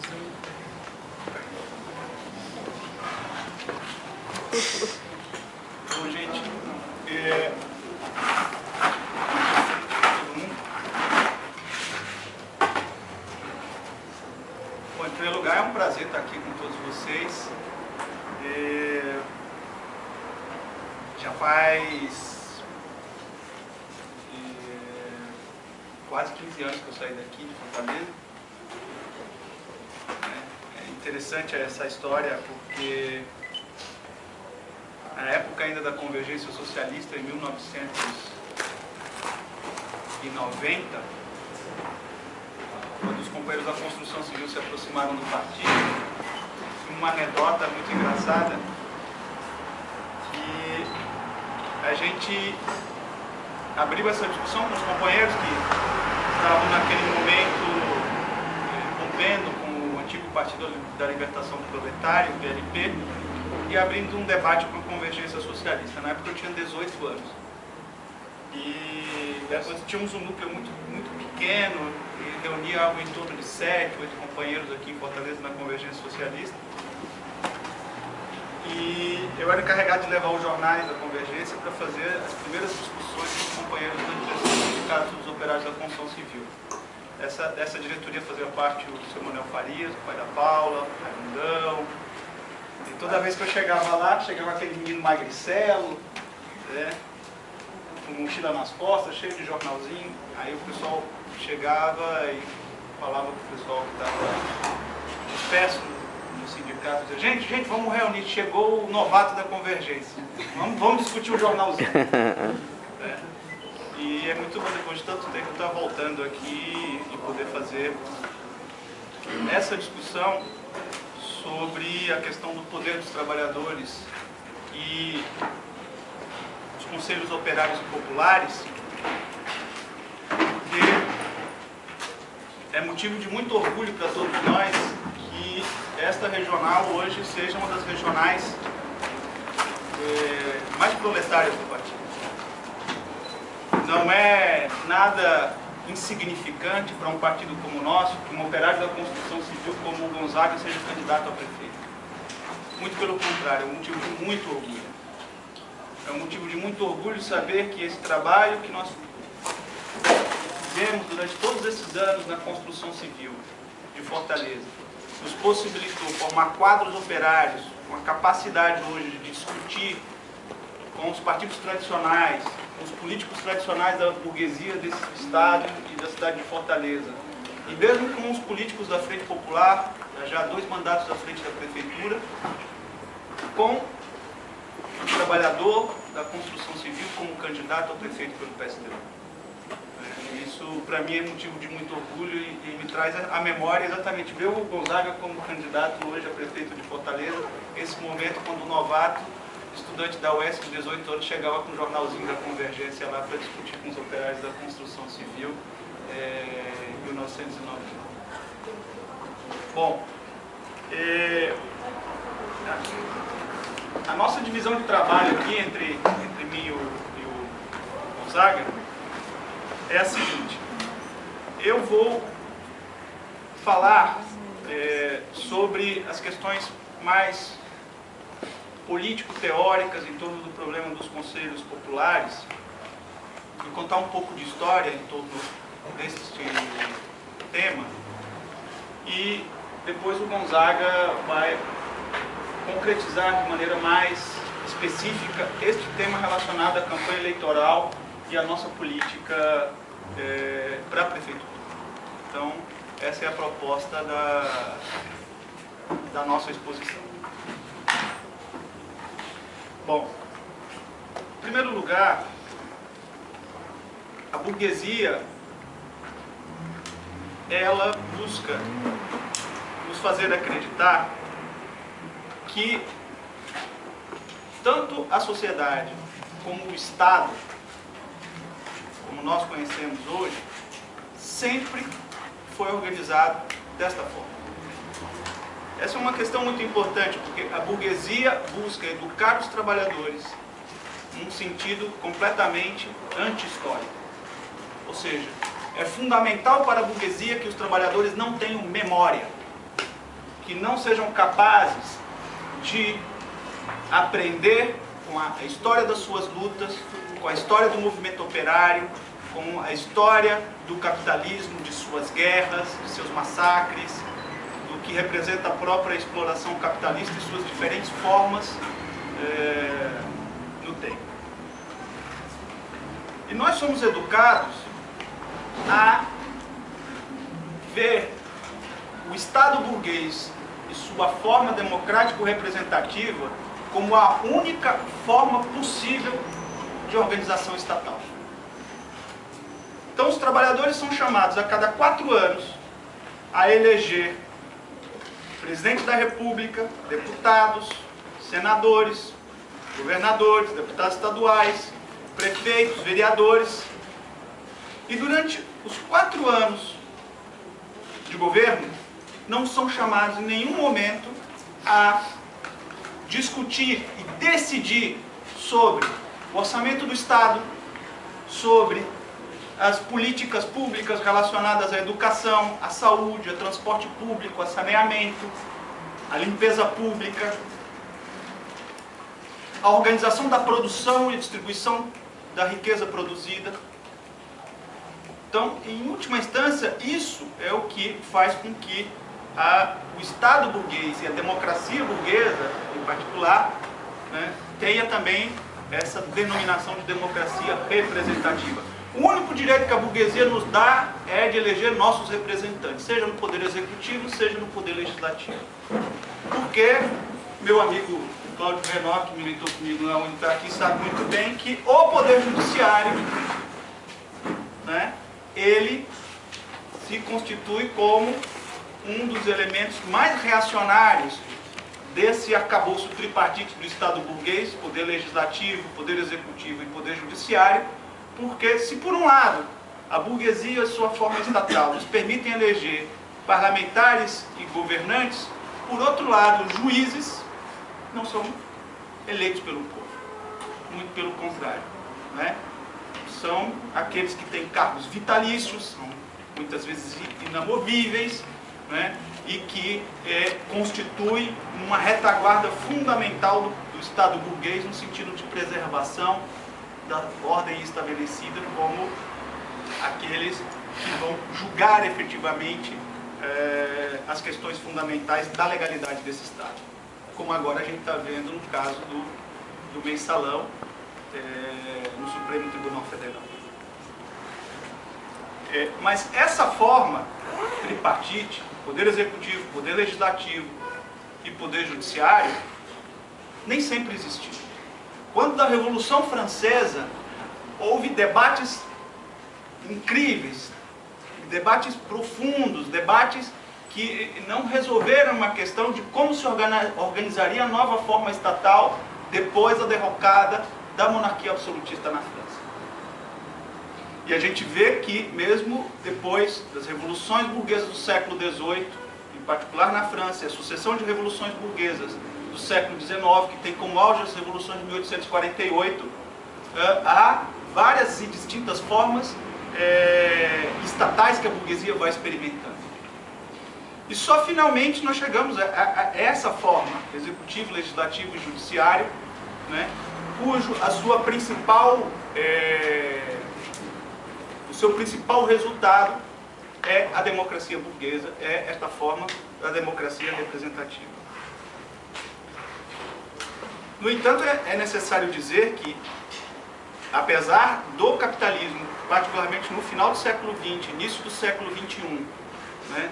Bom, gente, bom, em primeiro lugar, é um prazer estar aqui com todos vocês. Já faz quase 15 anos que eu saí daqui de Fortaleza. É interessante essa história porque na época ainda da Convergência Socialista, em 1990, quando os companheiros da construção civil se aproximaram do partido, uma anedota muito engraçada, que a gente abriu essa discussão com os companheiros que estavam naquele momento rompendo com o antigo Partido da Libertação Proletária, o PLP, e abrindo um debate com a Convergência Socialista. Na época eu tinha 18 anos. E nós tínhamos um núcleo muito pequeno, e reunia algo em torno de 7, 8 companheiros aqui em Fortaleza na Convergência Socialista. E eu era encarregado de levar os jornais da Convergência para fazer as primeiras discussões com os companheiros da direção do Sindicato dos Operários da Construção Civil. Dessa diretoria fazia parte o seu Manuel Farias, o pai da Paula, o Raimundão. E toda vez que eu chegava lá, chegava aquele menino magricelo, né, com mochila nas costas, cheio de jornalzinho. Aí o pessoal chegava e falava para o pessoal que estava disperso no sindicato, dizia, gente, vamos reunir, chegou o novato da Convergência, vamos discutir o jornalzinho. E é muito bom, depois de tanto tempo, estar voltando aqui e poder fazer essa discussão sobre a questão do poder dos trabalhadores e os conselhos operários e populares, porque é motivo de muito orgulho para todos nós que esta regional hoje seja uma das regionais mais proletárias do partido. Não é nada insignificante para um partido como o nosso, que um operário da construção civil como o Gonzaga seja candidato a prefeito. Muito pelo contrário, é um motivo de muito orgulho. É um motivo de muito orgulho saber que esse trabalho que nós fizemos durante todos esses anos na construção civil de Fortaleza nos possibilitou formar quadros operários com a capacidade hoje de discutir com os partidos tradicionais, com os políticos tradicionais da burguesia desse estado e da cidade de Fortaleza. E mesmo com os políticos da Frente Popular, já 2 mandatos à frente da prefeitura, com o trabalhador da construção civil como candidato a prefeito pelo PSDB. Isso, para mim, é motivo de muito orgulho e me traz à memória exatamente ver o Gonzaga como candidato hoje a prefeito de Fortaleza, esse momento quando o novato, estudante da UESC de 18 anos, chegava com um jornalzinho da Convergência lá para discutir com os operários da construção civil em 1990. Bom, a nossa divisão de trabalho aqui entre mim e o Gonzaga é a seguinte: eu vou falar sobre as questões mais político-teóricas em torno do problema dos conselhos populares e contar um pouco de história em torno desse tema, e depois o Gonzaga vai concretizar de maneira mais específica este tema relacionado à campanha eleitoral e à nossa política para a prefeitura. Então, essa é a proposta da nossa exposição. Bom, em primeiro lugar, a burguesia, ela busca nos fazer acreditar que tanto a sociedade como o Estado, como nós conhecemos hoje, sempre foi organizado desta forma. Essa é uma questão muito importante, porque a burguesia busca educar os trabalhadores num sentido completamente anti-histórico. Ou seja, é fundamental para a burguesia que os trabalhadores não tenham memória. que não sejam capazes de aprender com a história das suas lutas, com a história do movimento operário, com a história do capitalismo, de suas guerras, de seus massacres, do que representa a própria exploração capitalista e suas diferentes formas no tempo. E nós somos educados a ver o Estado burguês e sua forma democrático-representativa como a única forma possível de organização estatal. Então os trabalhadores são chamados a cada 4 anos a eleger presidente da República, deputados, senadores, governadores, deputados estaduais, prefeitos, vereadores. E durante os 4 anos de governo, não são chamados em nenhum momento a discutir e decidir sobre o orçamento do Estado, sobre as políticas públicas relacionadas à educação, à saúde, ao transporte público, ao saneamento, à limpeza pública, à organização da produção e distribuição da riqueza produzida. Então, em última instância, isso é o que faz com que o Estado burguês e a democracia burguesa, em particular, né, tenha também essa denominação de democracia representativa. O único direito que a burguesia nos dá é de eleger nossos representantes, seja no poder executivo, seja no poder legislativo. Porque meu amigo Cláudio Renó, que militou comigo na UNITA aqui, sabe muito bem que o poder judiciário, né, ele se constitui como um dos elementos mais reacionários desse arcabouço tripartite do Estado burguês, poder legislativo, poder executivo e poder judiciário, porque se por um lado a burguesia e sua forma estatal nos permitem eleger parlamentares e governantes, por outro lado os juízes não são eleitos pelo povo, muito pelo contrário, né? São aqueles que têm cargos vitalícios, são muitas vezes inamovíveis, né? E que constitui uma retaguarda fundamental do Estado burguês no sentido de preservação da ordem estabelecida, como aqueles que vão julgar efetivamente as questões fundamentais da legalidade desse Estado. Como agora a gente está vendo no caso do mensalão no Supremo Tribunal Federal. Mas essa forma tripartite, poder executivo, poder legislativo e poder judiciário, nem sempre existiu. Quando da Revolução Francesa houve debates incríveis, debates profundos, debates que não resolveram uma questão de como se organizaria a nova forma estatal depois da derrocada da monarquia absolutista na França. E a gente vê que mesmo depois das revoluções burguesas do século XVIII, em particular na França, e a sucessão de revoluções burguesas do século XIX, que tem como auge as revoluções de 1848, há várias e distintas formas estatais que a burguesia vai experimentando. E só finalmente nós chegamos a essa forma, executivo, legislativo e judiciário, né, cujo o seu principal resultado é a democracia burguesa, é esta forma da democracia representativa. No entanto, é necessário dizer que, apesar do capitalismo, particularmente no final do século XX, início do século XXI, né,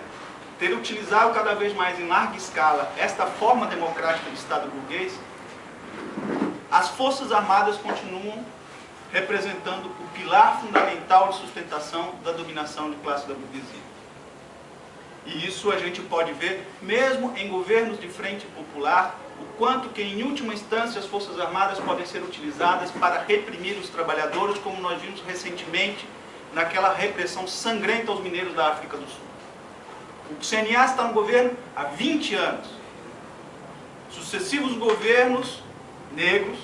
ter utilizado cada vez mais em larga escala esta forma democrática do Estado burguês, as Forças Armadas continuam representando o pilar fundamental de sustentação da dominação de classe da burguesia. E isso a gente pode ver mesmo em governos de frente popular, o quanto que em última instância as Forças Armadas podem ser utilizadas para reprimir os trabalhadores, como nós vimos recentemente naquela repressão sangrenta aos mineiros da África do Sul. O CNA está no governo há 20 anos. Sucessivos governos negros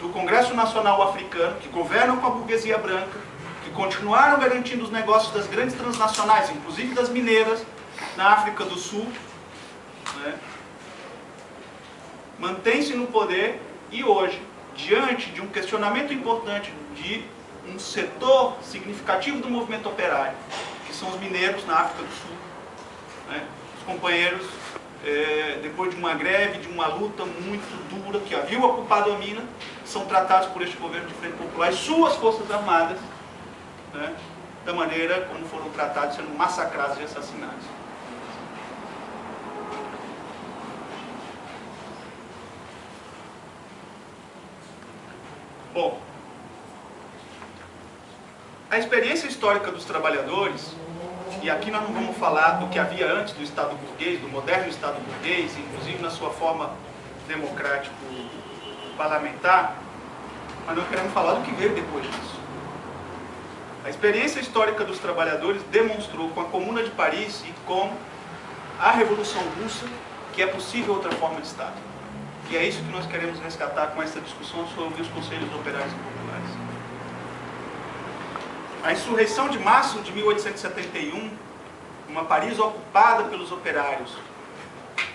do Congresso Nacional Africano, que governam com a burguesia branca, que continuaram garantindo os negócios das grandes transnacionais, inclusive das mineiras, na África do Sul, né, mantém-se no poder e hoje, diante de um questionamento importante de um setor significativo do movimento operário, que são os mineiros na África do Sul, né, os companheiros, depois de uma greve, de uma luta muito dura, que haviam ocupado a mina, são tratados por este governo de Frente Popular e suas forças armadas, né, da maneira como foram tratados, sendo massacrados e assassinados. Bom, a experiência histórica dos trabalhadores, e aqui nós não vamos falar do que havia antes do Estado burguês, do moderno Estado burguês, inclusive na sua forma democrático-parlamentar, mas não queremos falar do que veio depois disso. A experiência histórica dos trabalhadores demonstrou com a Comuna de Paris e com a Revolução Russa que é possível outra forma de Estado. E é isso que nós queremos resgatar com essa discussão sobre os conselhos operários e populares. A insurreição de março de 1871, uma Paris ocupada pelos operários,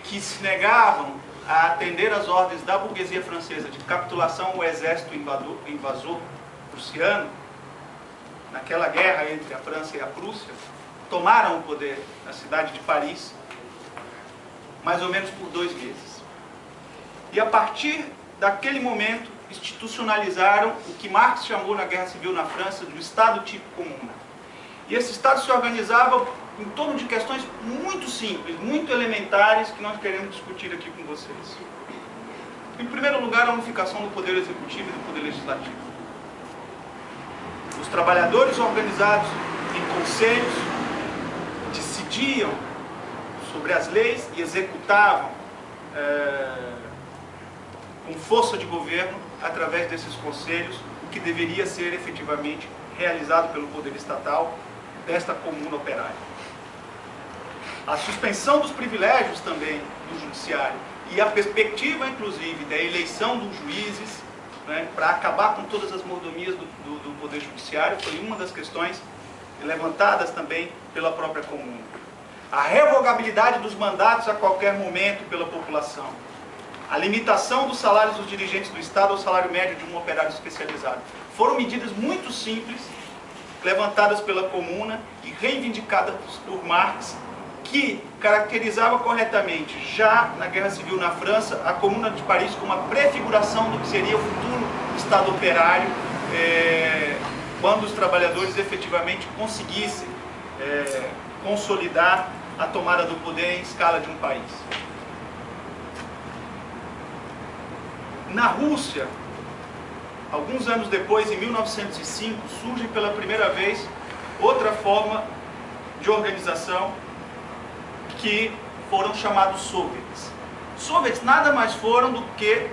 que se negavam a atender às ordens da burguesia francesa de capitulação ao exército invasor prussiano, naquela guerra entre a França e a Prússia, tomaram o poder na cidade de Paris, mais ou menos por 2 meses. E a partir daquele momento, institucionalizaram o que Marx chamou na Guerra Civil na França de Estado tipo comuna. E esse Estado se organizava em torno de questões muito simples, muito elementares, que nós queremos discutir aqui com vocês. Em primeiro lugar, a unificação do poder executivo e do poder legislativo. Os trabalhadores organizados em conselhos decidiam sobre as leis e executavam com força de governo, através desses conselhos, o que deveria ser efetivamente realizado pelo poder estatal desta comuna operária. A suspensão dos privilégios também do judiciário e a perspectiva, inclusive, da eleição dos juízes, né, para acabar com todas as mordomias do poder judiciário, foi uma das questões levantadas também pela própria comuna. A revogabilidade dos mandatos a qualquer momento pela população. A limitação dos salários dos dirigentes do Estado ao salário médio de um operário especializado. Foram medidas muito simples, levantadas pela comuna e reivindicadas por Marx, que caracterizava corretamente, já na Guerra Civil na França, a Comuna de Paris como uma prefiguração do que seria o futuro Estado operário, quando os trabalhadores efetivamente conseguissem consolidar a tomada do poder em escala de um país. Na Rússia, alguns anos depois, em 1905, surge pela primeira vez outra forma de organização, que foram chamados soviets. Soviets nada mais foram do que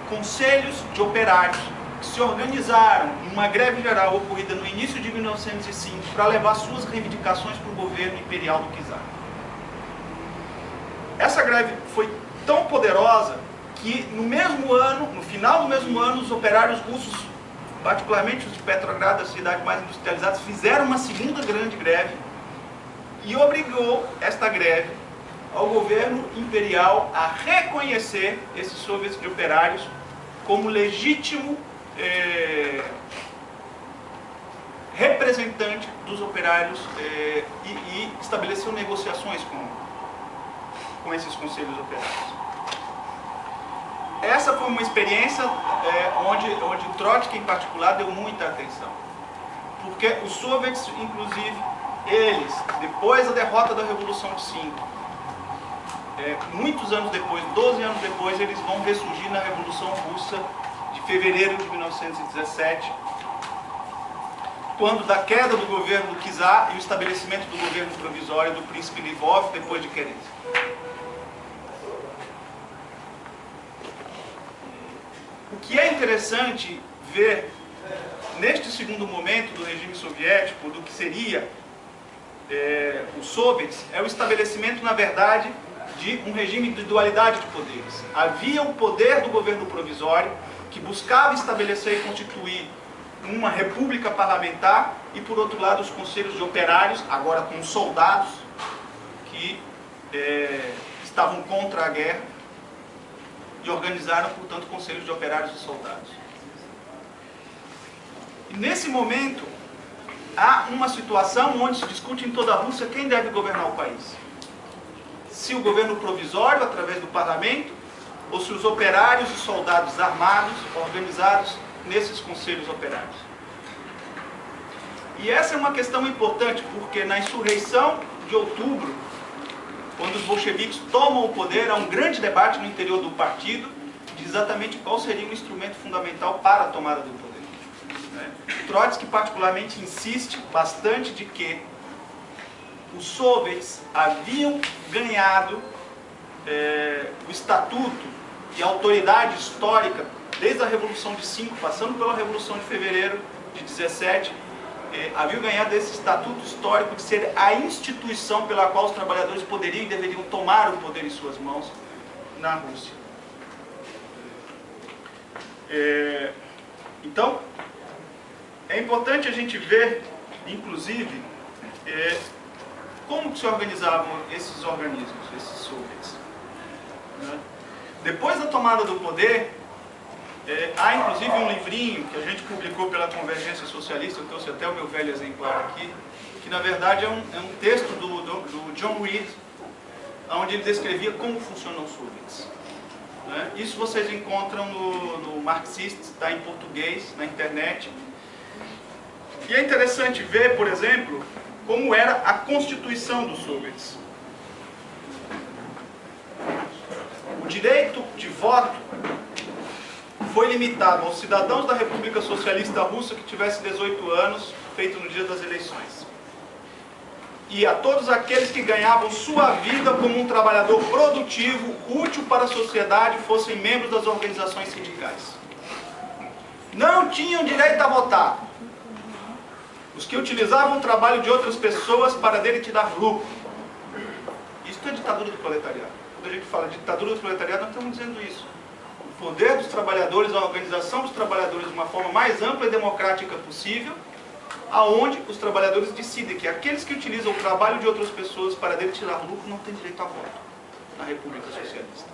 conselhos de operários que se organizaram em uma greve geral ocorrida no início de 1905 para levar suas reivindicações para o governo imperial do czar. Essa greve foi tão poderosa que no mesmo ano, no final do mesmo ano, os operários russos, particularmente os de Petrogrado, a cidade mais industrializada, fizeram uma segunda grande greve e obrigou esta greve ao governo imperial a reconhecer esses soviets de operários como legítimo representante dos operários e estabeleceu negociações com esses conselhos operários. Essa foi uma experiência onde Trotsky, em particular, deu muita atenção. Porque os soviets, inclusive, eles, depois da derrota da Revolução de 5, muitos anos depois, 12 anos depois, eles vão ressurgir na Revolução Russa de fevereiro de 1917, quando da queda do governo do czar e o estabelecimento do governo provisório do príncipe Lvov, depois de Kerensky. O que é interessante ver neste segundo momento do regime soviético, do que seria os soviets, é o estabelecimento, na verdade, de um regime de dualidade de poderes. Havia o poder do governo provisório, que buscava estabelecer e constituir uma república parlamentar, e por outro lado os conselhos de operários, agora com soldados, que que estavam contra a guerra e organizaram, portanto, conselhos de operários e soldados. E nesse momento, há uma situação onde se discute em toda a Rússia quem deve governar o país. Se o governo provisório, através do parlamento, ou se os operários e soldados armados, organizados nesses conselhos operários. E essa é uma questão importante, porque na insurreição de outubro, quando os bolcheviques tomam o poder, há um grande debate no interior do partido de exatamente qual seria o instrumento fundamental para a tomada do poder. Trotsky particularmente insiste bastante de que os soviets haviam ganhado o estatuto e a autoridade histórica desde a Revolução de 5, passando pela Revolução de Fevereiro de 17, haviam ganhado esse estatuto histórico de ser a instituição pela qual os trabalhadores poderiam e deveriam tomar o poder em suas mãos na Rússia. Então, é importante a gente ver, inclusive, como se organizavam esses organismos, esses soviets. Depois da tomada do poder, há inclusive um livrinho que a gente publicou pela Convergência Socialista, eu trouxe até o meu velho exemplar aqui, que na verdade é um texto do John Reed, onde ele descrevia como funcionam os soviets. Isso vocês encontram no Marxist, está em português, na internet. E é interessante ver, por exemplo, como era a constituição dos soviets. O direito de voto foi limitado aos cidadãos da República Socialista Russa que tivessem 18 anos, feito no dia das eleições. E a todos aqueles que ganhavam sua vida como um trabalhador produtivo, útil para a sociedade, fossem membros das organizações sindicais. Não tinham direito a votar os que utilizavam o trabalho de outras pessoas para dele tirar lucro. Isso é ditadura do proletariado. Quando a gente fala de ditadura do proletariado, nós estamos dizendo isso. O poder dos trabalhadores, a organização dos trabalhadores de uma forma mais ampla e democrática possível, aonde os trabalhadores decidem que aqueles que utilizam o trabalho de outras pessoas para dele tirar lucro não têm direito a voto na República Socialista.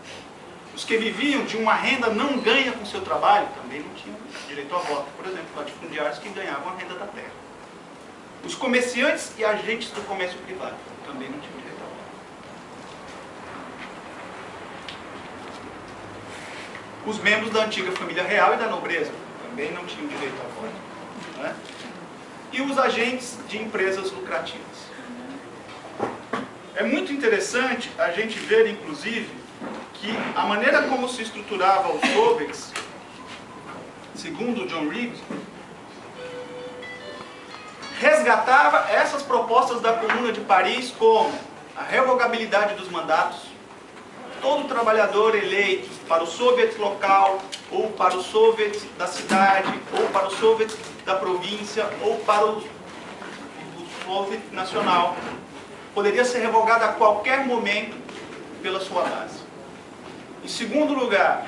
Os que viviam de uma renda não ganha com seu trabalho também não tinham direito a voto. Por exemplo, latifundiários que ganhavam a renda da terra. Os comerciantes e agentes do comércio privado também não tinham direito a voto. Os membros da antiga família real e da nobreza também não tinham direito a voto. E os agentes de empresas lucrativas. É muito interessante a gente ver, inclusive, que a maneira como se estruturava os soviets, segundo John Reed, resgatava essas propostas da Comuna de Paris, como a revogabilidade dos mandatos. Todo trabalhador eleito para o soviet local, ou para o soviet da cidade, ou para o soviet da província, ou para o soviet nacional, poderia ser revogado a qualquer momento pela sua base. Em segundo lugar,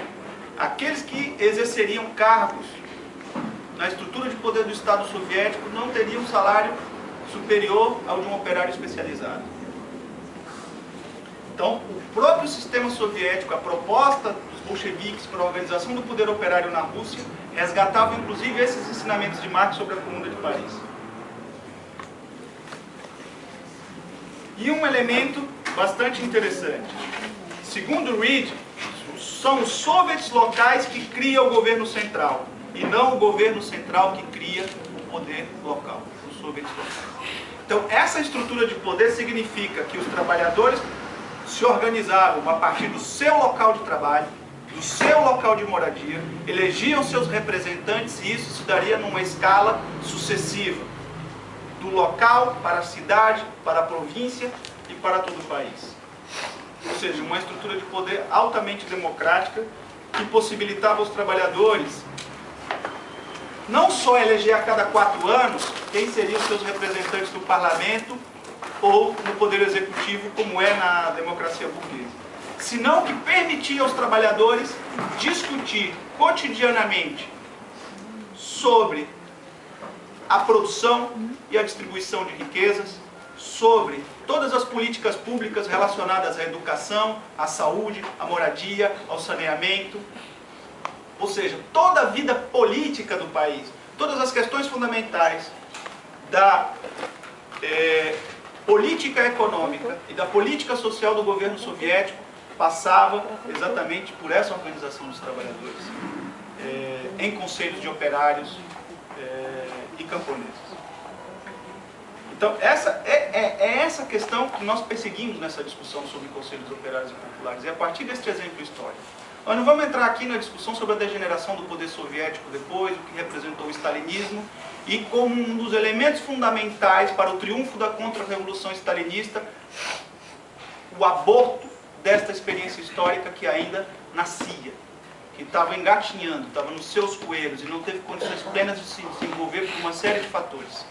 aqueles que exerceriam cargos na estrutura de poder do Estado soviético não teriam um salário superior ao de um operário especializado. Então, o próprio sistema soviético, a proposta dos bolcheviques para a organização do poder operário na Rússia, resgatava inclusive esses ensinamentos de Marx sobre a Comuna de Paris. E um elemento bastante interessante. Segundo Reed, são os soviets locais que criam o governo central, e não o governo central que cria o poder local, os soviets locais. Então, essa estrutura de poder significa que os trabalhadores se organizavam a partir do seu local de trabalho, do seu local de moradia, elegiam seus representantes, e isso se daria numa escala sucessiva, do local para a cidade, para a província e para todo o país. Ou seja, uma estrutura de poder altamente democrática que possibilitava aos trabalhadores não só eleger a cada 4 anos quem seriam seus representantes no parlamento ou no poder executivo, como é na democracia burguesa, senão que permitia aos trabalhadores discutir cotidianamente sobre a produção e a distribuição de riquezas, sobre todas as políticas públicas relacionadas à educação, à saúde, à moradia, ao saneamento. Ou seja, toda a vida política do país, todas as questões fundamentais da política econômica e da política social do governo soviético passava exatamente por essa organização dos trabalhadores, em conselhos de operários e camponeses. Então, essa é essa questão que nós perseguimos nessa discussão sobre conselhos operários e populares, e a partir deste exemplo histórico. Nós não vamos entrar aqui na discussão sobre a degeneração do poder soviético depois, o que representou o stalinismo, e como um dos elementos fundamentais para o triunfo da contra-revolução stalinista, o aborto desta experiência histórica que ainda nascia, que estava engatinhando, estava nos seus coelhos e não teve condições plenas de se desenvolver por uma série de fatores.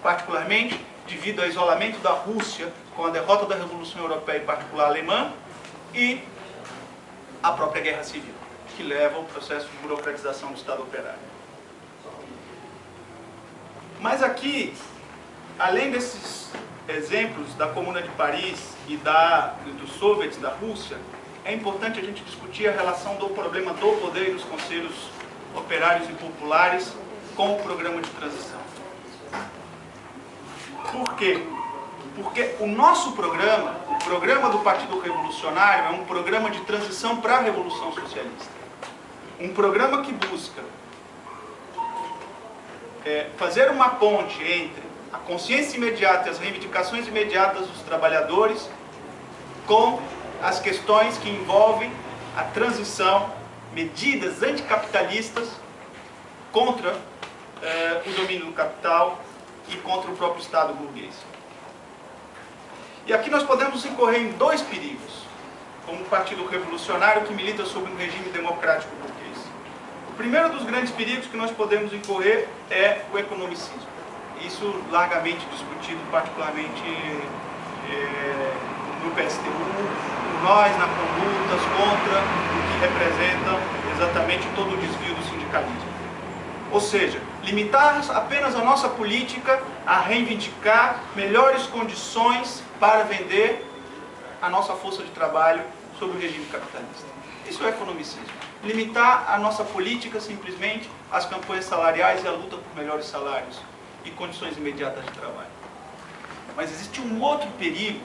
Particularmente devido ao isolamento da Rússia com a derrota da Revolução Europeia, em particular alemã, e a própria Guerra Civil, que leva ao processo de burocratização do Estado operário. Mas além desses exemplos da Comuna de Paris e dos soviets da Rússia, é importante a gente discutir a relação do problema do poder e dos conselhos operários e populares com o programa de transição. Por quê? Porque o nosso programa, o programa do Partido Revolucionário, é um programa de transição para a Revolução Socialista. Um programa que busca fazer uma ponte entre a consciência imediata e as reivindicações imediatas dos trabalhadores com as questões que envolvem a transição, medidas anticapitalistas contra o domínio do capital e contra o próprio Estado burguês. E aqui nós podemos incorrer em dois perigos, como Partido Revolucionário que milita sobre um regime democrático burguês. O primeiro dos grandes perigos que nós podemos incorrer é o economicismo. Isso largamente discutido, particularmente no PSTU, por nós, na condutas contra o que representa exatamente todo o desvio do sindicalismo. Ou seja, limitar apenas a nossa política a reivindicar melhores condições para vender a nossa força de trabalho sob o regime capitalista. Isso é economicismo. Limitar a nossa política simplesmente às campanhas salariais e à luta por melhores salários e condições imediatas de trabalho. Mas existe um outro perigo,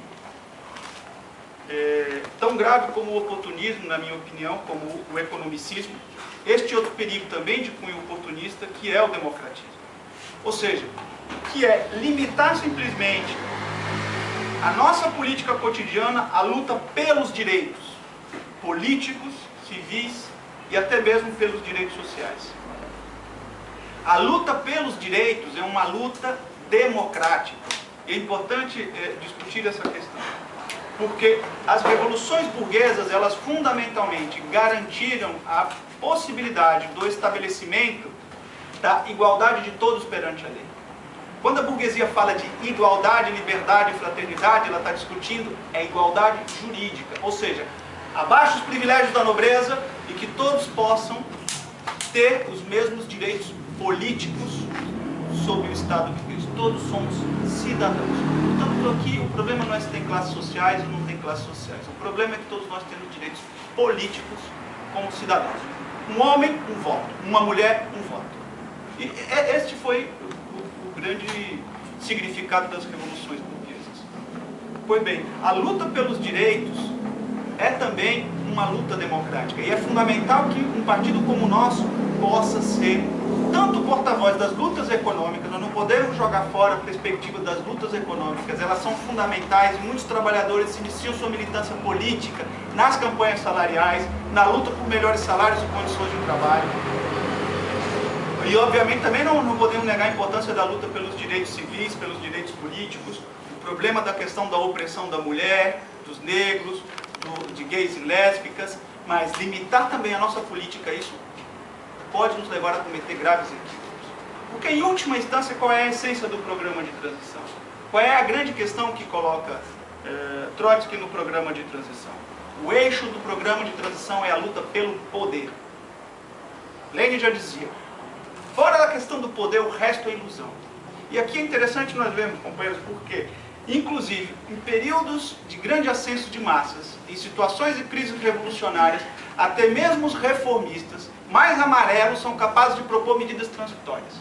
tão grave como o oportunismo, na minha opinião, como o economicismo. Este outro perigo também de cunho oportunista, que é o democratismo. Ou seja, que é limitar simplesmente a nossa política cotidiana à luta pelos direitos políticos, civis e até mesmo pelos direitos sociais. A luta pelos direitos é uma luta democrática. É importante discutir essa questão, porque as revoluções burguesas, elas fundamentalmente garantiram a possibilidade do estabelecimento da igualdade de todos perante a lei. Quando a burguesia fala de igualdade, liberdade e fraternidade, ela está discutindo igualdade jurídica, ou seja, abaixo os privilégios da nobreza e que todos possam ter os mesmos direitos políticos sob o Estado burguês. Todos somos cidadãos. Portanto, aqui o problema não é se tem classes sociais ou não tem classes sociais. O problema é que todos nós temos direitos políticos como cidadãos. Um homem, um voto. Uma mulher, um voto. E este foi o grande significado das revoluções burguesas. Pois bem, a luta pelos direitos é também uma luta democrática. E é fundamental que um partido como o nosso possa ser tanto porta-voz das lutas econômicas. Nós não podemos jogar fora a perspectiva das lutas econômicas. Elas são fundamentais. Muitos trabalhadores iniciam sua militância política nas campanhas salariais, na luta por melhores salários e condições de trabalho. E, obviamente, também não podemos negar a importância da luta pelos direitos civis, pelos direitos políticos, o problema da questão da opressão da mulher, dos negros, de gays e lésbicas, mas limitar também a nossa política a isso pode nos levar a cometer graves equívocos. Porque, em última instância, qual é a essência do programa de transição? Qual é a grande questão que coloca Trotsky no programa de transição? O eixo do programa de transição é a luta pelo poder. Lenin já dizia, fora da questão do poder, o resto é ilusão. E aqui é interessante nós vermos, companheiros, porque Inclusive, em períodos de grande ascenso de massas, em situações de crises revolucionárias, até mesmo os reformistas mais amarelos são capazes de propor medidas transitórias.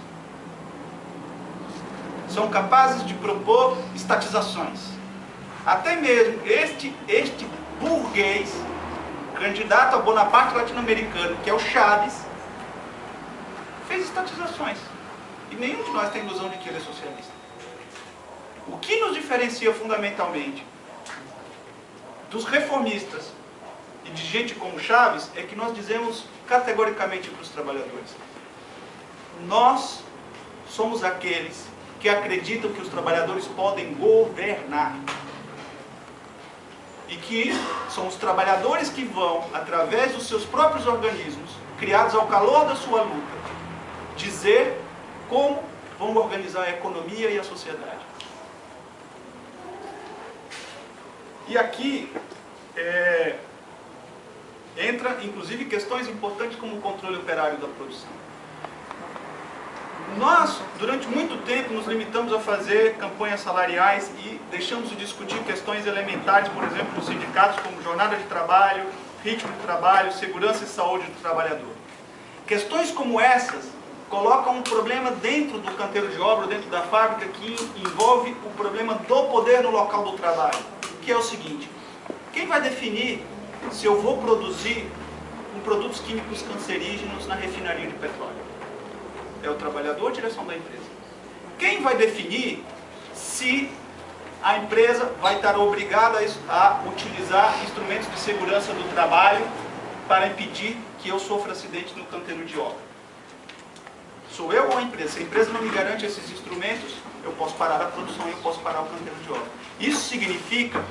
São capazes de propor estatizações. Até mesmo este burguês, candidato a Bonaparte latino-americano, que é o Chaves, fez estatizações. E nenhum de nós tem ilusão de que ele é socialista. O que nos diferencia fundamentalmente dos reformistas e de gente como Chaves é que nós dizemos categoricamente para os trabalhadores: nós somos aqueles que acreditam que os trabalhadores podem governar. E que são os trabalhadores que vão, através dos seus próprios organismos, criados ao calor da sua luta, dizer como vão organizar a economia e a sociedade. E aqui entra, inclusive, questões importantes como o controle operário da produção. Nós, durante muito tempo, nos limitamos a fazer campanhas salariais e deixamos de discutir questões elementares, por exemplo, nos sindicatos, como jornada de trabalho, ritmo de trabalho, segurança e saúde do trabalhador. Questões como essas colocam um problema dentro do canteiro de obra, dentro da fábrica, que envolve o problema do poder no local do trabalho, que é o seguinte: quem vai definir se eu vou produzir produtos químicos cancerígenos na refinaria de petróleo? É o trabalhador ou a direção da empresa? Quem vai definir se a empresa vai estar obrigada a utilizar instrumentos de segurança do trabalho para impedir que eu sofra acidente no canteiro de obra? Sou eu ou a empresa? Se a empresa não me garante esses instrumentos, eu posso parar a produção e eu posso parar o canteiro de obra. Isso significa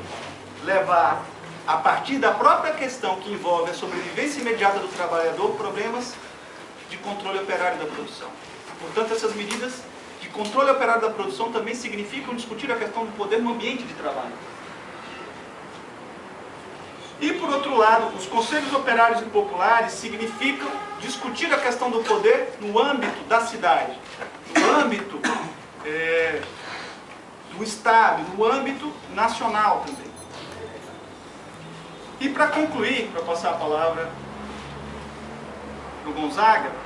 levar, a partir da própria questão que envolve a sobrevivência imediata do trabalhador, problemas de controle operário da produção. Portanto, essas medidas de controle operário da produção também significam discutir a questão do poder no ambiente de trabalho. E, por outro lado, os conselhos operários e populares significam discutir a questão do poder no âmbito da cidade, no âmbito do Estado, no âmbito nacional também. E, para concluir, para passar a palavra para o Gonzaga,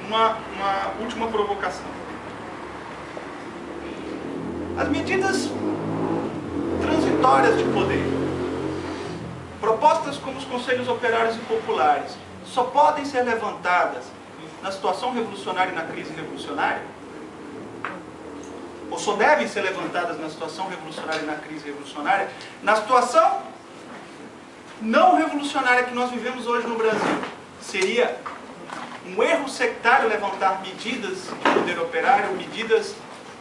uma última provocação. As medidas transitórias de poder, propostas como os conselhos operários e populares, só podem ser levantadas na situação revolucionária e na crise revolucionária? Ou só devem ser levantadas na situação revolucionária e na crise revolucionária? Na situação não revolucionária que nós vivemos hoje no Brasil, seria um erro sectário levantar medidas de poder operário, medidas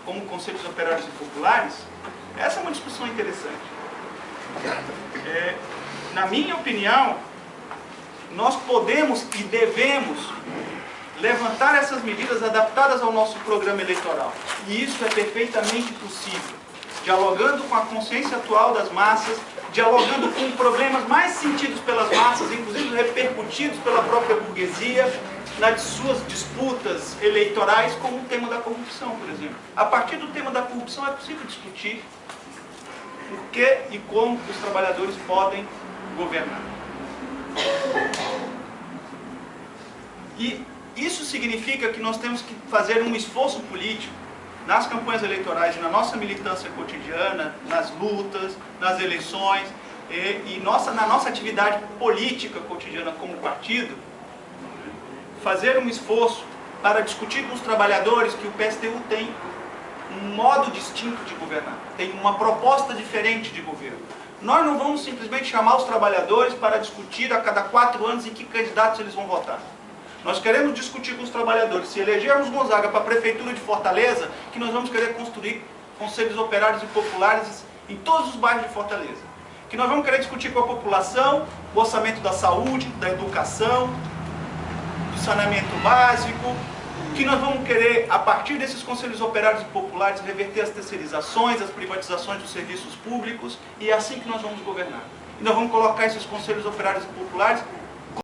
como conselhos operários e populares? Essa é uma discussão interessante. Na minha opinião, nós podemos e devemos levantar essas medidas adaptadas ao nosso programa eleitoral. E isso é perfeitamente possível, dialogando com a consciência atual das massas, dialogando com problemas mais sentidos pelas massas, inclusive repercutidos pela própria burguesia, nas suas disputas eleitorais, como o tema da corrupção, por exemplo. A partir do tema da corrupção é possível discutir por que e como os trabalhadores podem governar. E isso significa que nós temos que fazer um esforço político nas campanhas eleitorais, na nossa militância cotidiana, nas lutas, nas eleições e na nossa atividade política cotidiana como partido, fazer um esforço para discutir com os trabalhadores que o PSTU tem um modo distinto de governar, tem uma proposta diferente de governo. Nós não vamos simplesmente chamar os trabalhadores para discutir a cada 4 anos em que candidatos eles vão votar. Nós queremos discutir com os trabalhadores, se elegermos Gonzaga para a Prefeitura de Fortaleza, que nós vamos querer construir conselhos operários e populares em todos os bairros de Fortaleza. Que nós vamos querer discutir com a população o orçamento da saúde, da educação, do saneamento básico, que nós vamos querer, a partir desses conselhos operários e populares, reverter as terceirizações, as privatizações dos serviços públicos, e é assim que nós vamos governar. E nós vamos colocar esses conselhos operários e populares